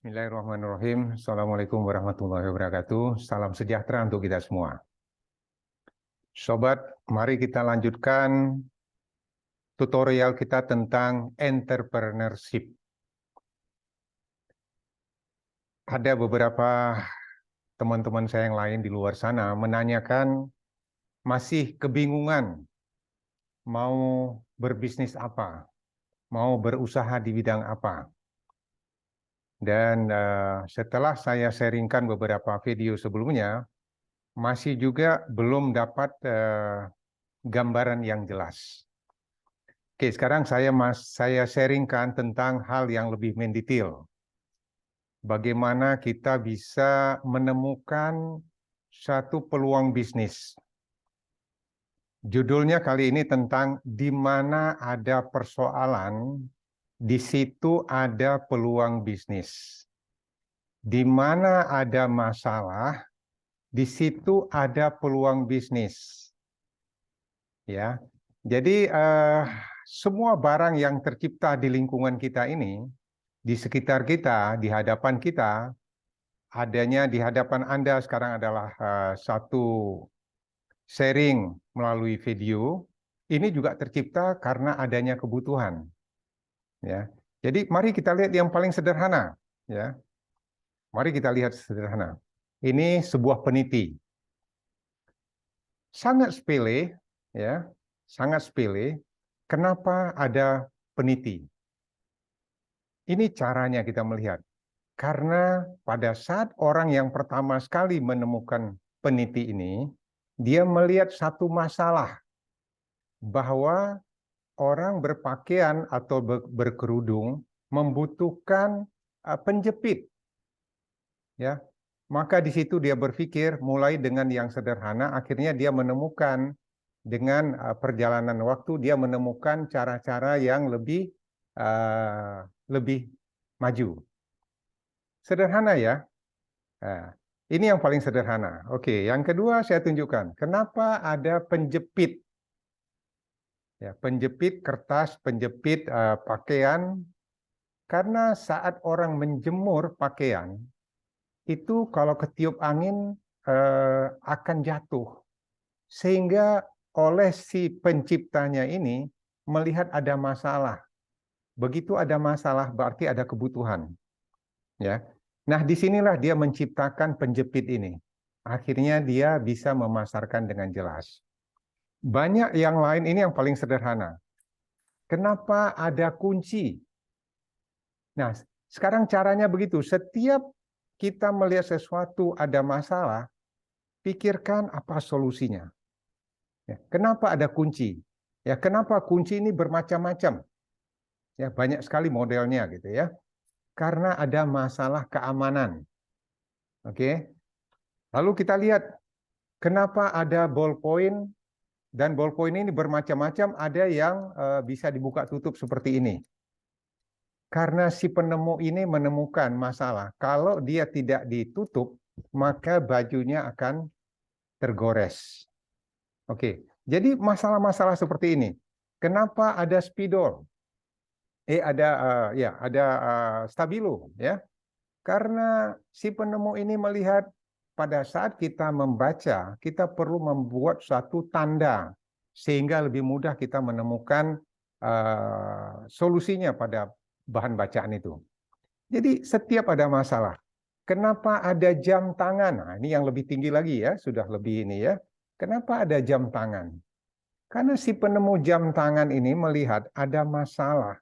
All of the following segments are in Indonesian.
Bismillahirrahmanirrahim. Assalamualaikum warahmatullahi wabarakatuh. Salam sejahtera untuk kita semua. Sobat, mari kita lanjutkan tutorial kita tentang entrepreneurship. Ada beberapa teman-teman saya yang lain di luar sana menanyakan masih kebingungan mau berbisnis apa, mau berusaha di bidang apa. Dan setelah saya sharingkan beberapa video sebelumnya, masih juga belum dapat gambaran yang jelas. Oke, sekarang saya sharingkan tentang hal yang lebih mendetail. Bagaimana kita bisa menemukan satu peluang bisnis. Judulnya kali ini tentang di mana ada persoalan, di situ ada peluang bisnis. Di mana ada masalah, di situ ada peluang bisnis. Ya, jadi semua barang yang tercipta di lingkungan kita ini, di sekitar kita, di hadapan kita, adanya di hadapan Anda sekarang adalah satu sharing melalui video. Ini juga tercipta karena adanya kebutuhan. Ya, jadi mari kita lihat yang paling sederhana. Ya, mari kita lihat sederhana. Ini sebuah peniti. Sangat sepele, ya, sangat sepele. Kenapa ada peniti? Ini caranya kita melihat. Karena pada saat orang yang pertama sekali menemukan peniti ini, dia melihat satu masalah bahwa orang berpakaian atau berkerudung membutuhkan penjepit. Ya, maka di situ dia berpikir mulai dengan yang sederhana, akhirnya dia menemukan dengan perjalanan waktu dia menemukan cara-cara yang lebih maju. Sederhana ya. Nah, ini yang paling sederhana. Oke, yang kedua saya tunjukkan. Kenapa ada penjepit? Ya, penjepit kertas, penjepit pakaian. Karena saat orang menjemur pakaian, itu kalau ketiup angin akan jatuh. Sehingga oleh si penciptanya ini melihat ada masalah. Begitu ada masalah berarti ada kebutuhan. Ya. Nah, disinilah dia menciptakan penjepit ini. Akhirnya dia bisa memasarkan dengan jelas. Banyak yang lain, ini yang paling sederhana. Kenapa ada kunci? Nah, sekarang caranya begitu. Setiap kita melihat sesuatu ada masalah, pikirkan apa solusinya. Ya, kenapa ada kunci? Ya, kenapa kunci ini bermacam-macam? Ya, banyak sekali modelnya gitu ya. Karena ada masalah keamanan. Oke. Lalu kita lihat kenapa ada ballpoint dan ballpoint ini bermacam-macam, ada yang bisa dibuka tutup seperti ini. Karena si penemu ini menemukan masalah, kalau dia tidak ditutup, maka bajunya akan tergores. Oke, jadi masalah-masalah seperti ini. Kenapa ada spidol? Ada stabilo, ya. Karena si penemu ini melihat pada saat kita membaca, kita perlu membuat suatu tanda sehingga lebih mudah kita menemukan solusinya pada bahan bacaan itu. Jadi setiap ada masalah. Kenapa ada jam tangan? Nah, ini yang lebih tinggi lagi ya, sudah lebih ini ya. Kenapa ada jam tangan? Karena si penemu jam tangan ini melihat ada masalah.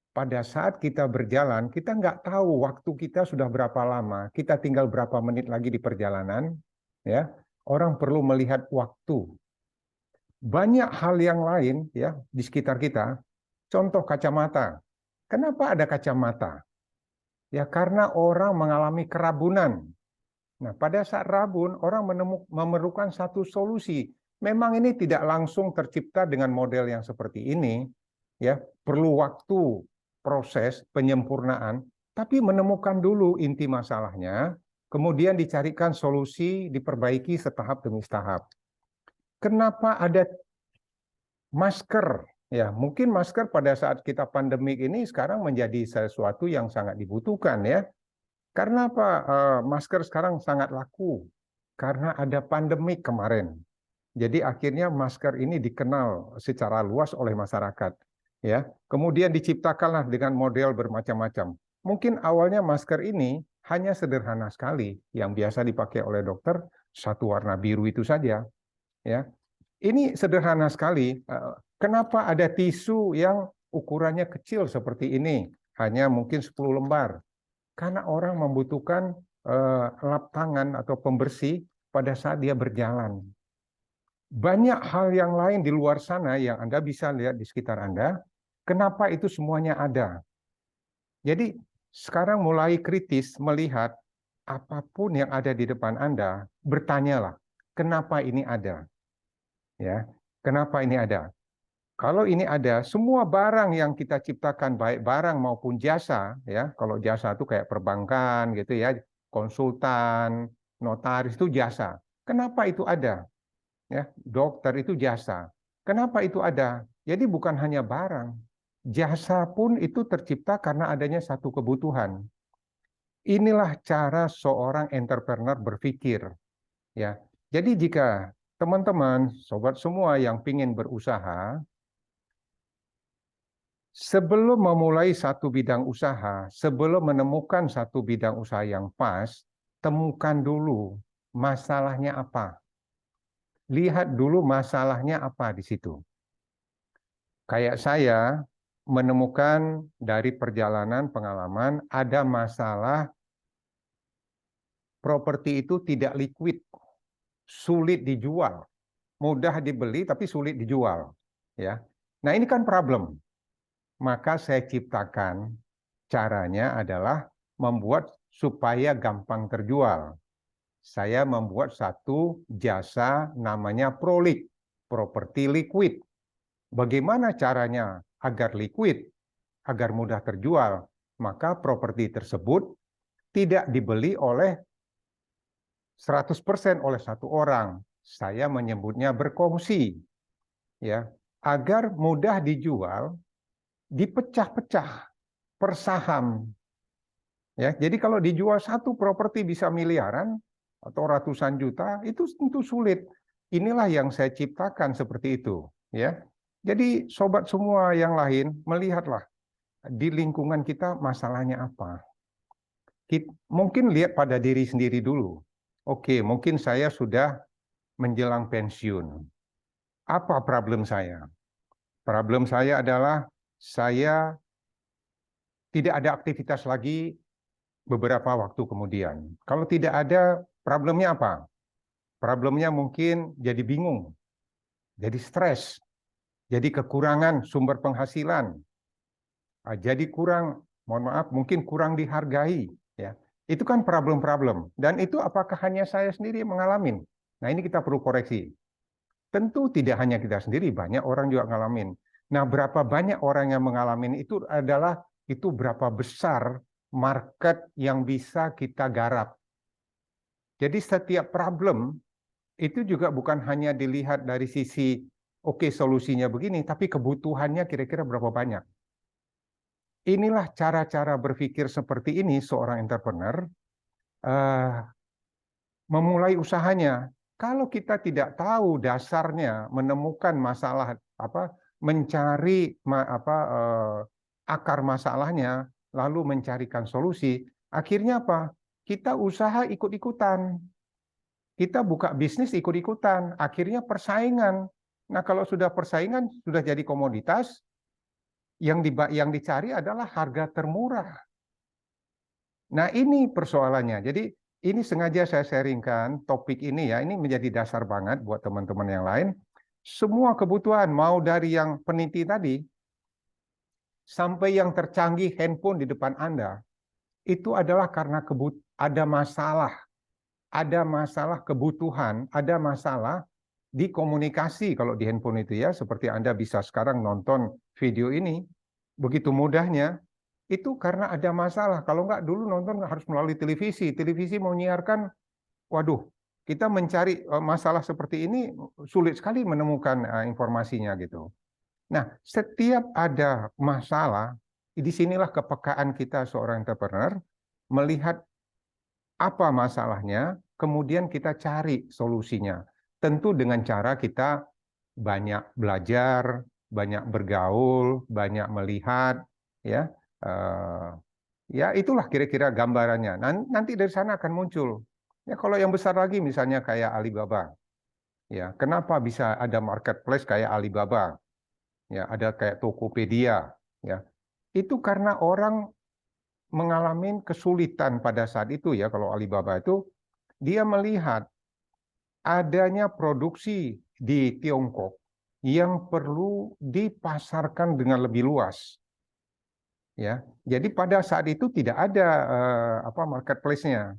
Pada saat kita berjalan, kita nggak tahu waktu kita sudah berapa lama, kita tinggal berapa menit lagi di perjalanan, ya. Orang perlu melihat waktu. Banyak hal yang lain ya di sekitar kita. Contoh kacamata. Kenapa ada kacamata? Ya karena orang mengalami kerabunan. Nah, pada saat rabun, orang memerlukan satu solusi. Memang ini tidak langsung tercipta dengan model yang seperti ini, ya perlu waktu, proses penyempurnaan, tapi menemukan dulu inti masalahnya, kemudian dicarikan solusi, diperbaiki setahap demi setahap. Kenapa ada masker? Ya, mungkin masker pada saat kita pandemik ini sekarang menjadi sesuatu yang sangat dibutuhkan ya. Karena apa? Masker sekarang sangat laku karena ada pandemik kemarin. Jadi akhirnya masker ini dikenal secara luas oleh masyarakat. Ya, kemudian diciptakanlah dengan model bermacam-macam. Mungkin awalnya masker ini hanya sederhana sekali, yang biasa dipakai oleh dokter, satu warna biru itu saja. Ya, ini sederhana sekali. Kenapa ada tisu yang ukurannya kecil seperti ini, hanya mungkin 10 lembar? Karena orang membutuhkan lap tangan atau pembersih pada saat dia berjalan. Banyak hal yang lain di luar sana yang Anda bisa lihat di sekitar Anda. Kenapa itu semuanya ada? Jadi sekarang mulai kritis melihat apapun yang ada di depan Anda, bertanyalah, kenapa ini ada? Ya, kenapa ini ada? Kalau ini ada, semua barang yang kita ciptakan, baik barang maupun jasa, ya, kalau jasa itu kayak perbankan, gitu ya, konsultan, notaris itu jasa. Kenapa itu ada? Ya, dokter itu jasa. Kenapa itu ada? Jadi bukan hanya barang, jasa pun itu tercipta karena adanya satu kebutuhan. Inilah cara seorang entrepreneur berpikir. Ya, jadi jika teman-teman, sobat semua yang ingin berusaha, sebelum memulai satu bidang usaha, sebelum menemukan satu bidang usaha yang pas, temukan dulu masalahnya apa. Lihat dulu masalahnya apa di situ. Kayak saya menemukan dari perjalanan pengalaman ada masalah properti itu tidak liquid, sulit dijual, mudah dibeli tapi sulit dijual. Ya, nah ini kan problem. Maka saya ciptakan caranya adalah membuat supaya gampang terjual. Saya membuat satu jasa namanya Prolik, properti liquid. Bagaimana caranya agar liquid, agar mudah terjual? Maka properti tersebut tidak dibeli oleh 100% oleh satu orang. Saya menyebutnya berkongsi. Ya, agar mudah dijual, dipecah-pecah per saham. Ya, jadi kalau dijual satu properti bisa miliaran atau ratusan juta, itu tentu sulit. Inilah yang saya ciptakan seperti itu. Ya, jadi sobat semua yang lain, melihatlah di lingkungan kita masalahnya apa. Mungkin lihat pada diri sendiri dulu. Oke, mungkin saya sudah menjelang pensiun. Apa problem saya? Problem saya adalah saya tidak ada aktivitas lagi beberapa waktu kemudian. Kalau tidak ada, problemnya apa? Problemnya mungkin jadi bingung, jadi stres, jadi kekurangan sumber penghasilan, jadi kurang, mohon maaf, mungkin kurang dihargai. Ya, itu kan problem-problem. Dan itu apakah hanya saya sendiri yang mengalami? Nah ini kita perlu koreksi. Tentu tidak hanya kita sendiri, banyak orang juga ngalamin. Nah, berapa banyak orang yang mengalami itu adalah itu berapa besar market yang bisa kita garap. Jadi setiap problem itu juga bukan hanya dilihat dari sisi oke solusinya begini, tapi kebutuhannya kira-kira berapa banyak. Inilah cara-cara berpikir seperti ini seorang entrepreneur memulai usahanya. Kalau kita tidak tahu dasarnya, menemukan masalah apa, mencari akar masalahnya, lalu mencarikan solusi, akhirnya apa? Kita usaha ikut-ikutan. Kita buka bisnis ikut-ikutan, akhirnya persaingan. Nah, kalau sudah persaingan, sudah jadi komoditas, yang dicari adalah harga termurah. Nah, ini persoalannya. Jadi, ini sengaja saya sharingkan topik ini ya, ini menjadi dasar banget buat teman-teman yang lain. Semua kebutuhan, mau dari yang peniti tadi, sampai yang tercanggih handphone di depan Anda, itu adalah karena ada masalah kebutuhan, ada masalah di komunikasi kalau di handphone itu ya, seperti Anda bisa sekarang nonton video ini, begitu mudahnya, itu karena ada masalah. Kalau nggak dulu nonton harus melalui televisi. Televisi mau menyiarkan, waduh, kita mencari masalah seperti ini sulit sekali menemukan informasinya gitu. Nah, setiap ada masalah, disinilah kepekaan kita seorang entrepreneur melihat apa masalahnya, kemudian kita cari solusinya. Tentu dengan cara kita banyak belajar, banyak bergaul, banyak melihat, ya. Ya itulah kira-kira gambarannya. Nanti dari sana akan muncul. Ya kalau yang besar lagi misalnya kayak Alibaba. Ya, kenapa bisa ada marketplace kayak Alibaba? Ya, ada kayak Tokopedia, ya. Itu karena orang mengalami kesulitan pada saat itu ya, kalau Alibaba itu dia melihat adanya produksi di Tiongkok yang perlu dipasarkan dengan lebih luas. Ya, jadi pada saat itu tidak ada marketplace-nya.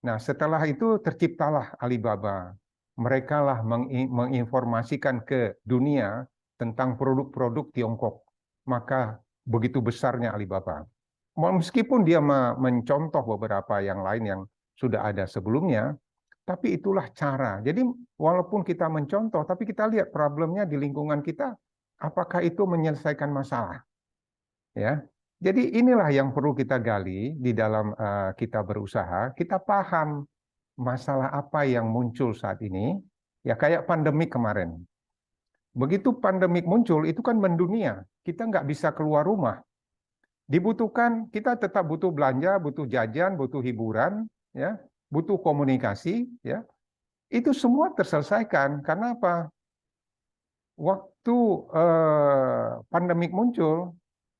Nah, setelah itu terciptalah Alibaba. Mereka lah menginformasikan ke dunia tentang produk-produk Tiongkok. Maka begitu besarnya Alibaba. Meskipun dia mencontoh beberapa yang lain yang sudah ada sebelumnya, tapi itulah cara. Jadi walaupun kita mencontoh, tapi kita lihat problemnya di lingkungan kita, apakah itu menyelesaikan masalah? Ya, jadi inilah yang perlu kita gali di dalam kita berusaha. Kita paham masalah apa yang muncul saat ini. Ya kayak pandemik kemarin. Begitu pandemik muncul, itu kan mendunia. Kita nggak bisa keluar rumah. Dibutuhkan, kita tetap butuh belanja, butuh jajan, butuh hiburan, ya, butuh komunikasi, ya. Itu semua terselesaikan. Karena apa? Waktu pandemik muncul,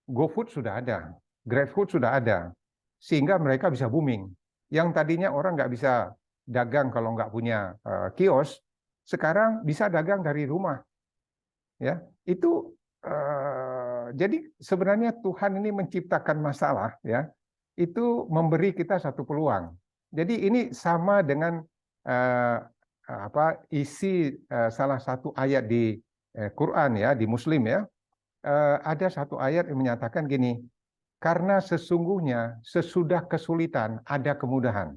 GoFood sudah ada, GrabFood sudah ada, sehingga mereka bisa booming. Yang tadinya orang nggak bisa dagang kalau nggak punya kios, sekarang bisa dagang dari rumah. Ya, itu jadi sebenarnya Tuhan ini menciptakan masalah, ya, itu memberi kita satu peluang. Jadi ini sama dengan isi salah satu ayat di Quran ya, di Muslim ya. Ada satu ayat yang menyatakan gini, karena sesungguhnya sesudah kesulitan ada kemudahan.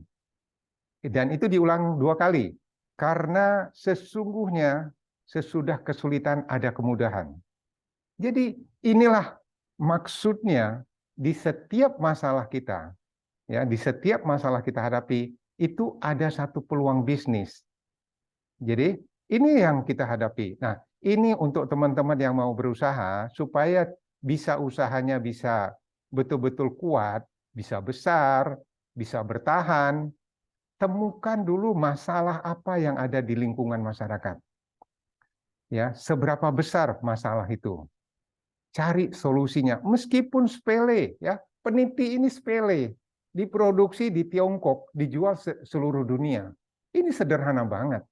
Dan itu diulang 2 kali. Karena sesungguhnya sesudah kesulitan ada kemudahan. Jadi inilah maksudnya di setiap masalah kita, ya, di setiap masalah kita hadapi itu ada satu peluang bisnis. Jadi ini yang kita hadapi. Nah, ini untuk teman-teman yang mau berusaha supaya bisa usahanya bisa betul-betul kuat, bisa besar, bisa bertahan. Temukan dulu masalah apa yang ada di lingkungan masyarakat. Ya, seberapa besar masalah itu. Cari solusinya meskipun sepele ya. Peniti ini sepele, diproduksi di Tiongkok, dijual seluruh dunia. Ini sederhana banget.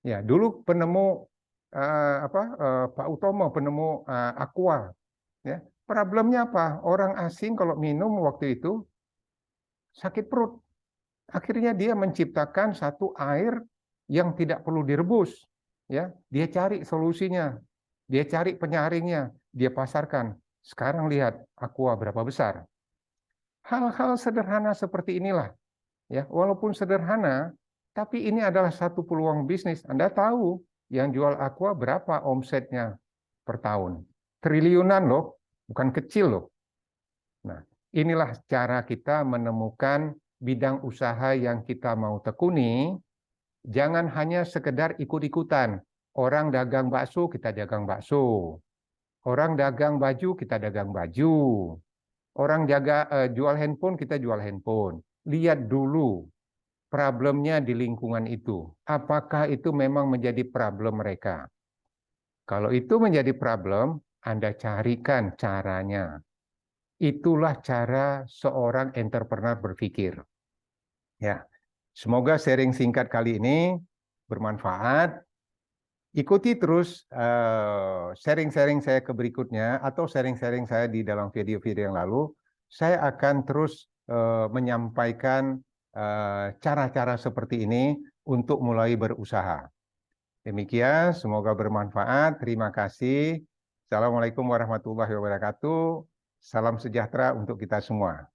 Ya, dulu penemu Pak Utomo penemu Aqua, ya. Problemnya apa? Orang asing kalau minum waktu itu sakit perut. Akhirnya dia menciptakan satu air yang tidak perlu direbus, ya. Dia cari solusinya, dia cari penyaringnya, dia pasarkan. Sekarang lihat Aqua berapa besar. Hal-hal sederhana seperti inilah, ya. Walaupun sederhana, tapi ini adalah satu peluang bisnis. Anda tahu yang jual Aqua berapa omsetnya per tahun? Triliunan loh, bukan kecil loh. Nah, inilah cara kita menemukan bidang usaha yang kita mau tekuni. Jangan hanya sekedar ikut-ikutan. Orang dagang bakso, kita dagang bakso. Orang dagang baju, kita dagang baju. Orang jual handphone, kita jual handphone. Lihat dulu problemnya di lingkungan itu. Apakah itu memang menjadi problem mereka? Kalau itu menjadi problem, Anda carikan caranya. Itulah cara seorang entrepreneur berpikir. Ya, semoga sharing singkat kali ini bermanfaat. Ikuti terus sharing-sharing saya ke berikutnya atau sharing-sharing saya di dalam video-video yang lalu. Saya akan terus menyampaikan cara-cara seperti ini untuk mulai berusaha. Demikian, semoga bermanfaat. Terima kasih. Assalamualaikum warahmatullahi wabarakatuh. Salam sejahtera untuk kita semua.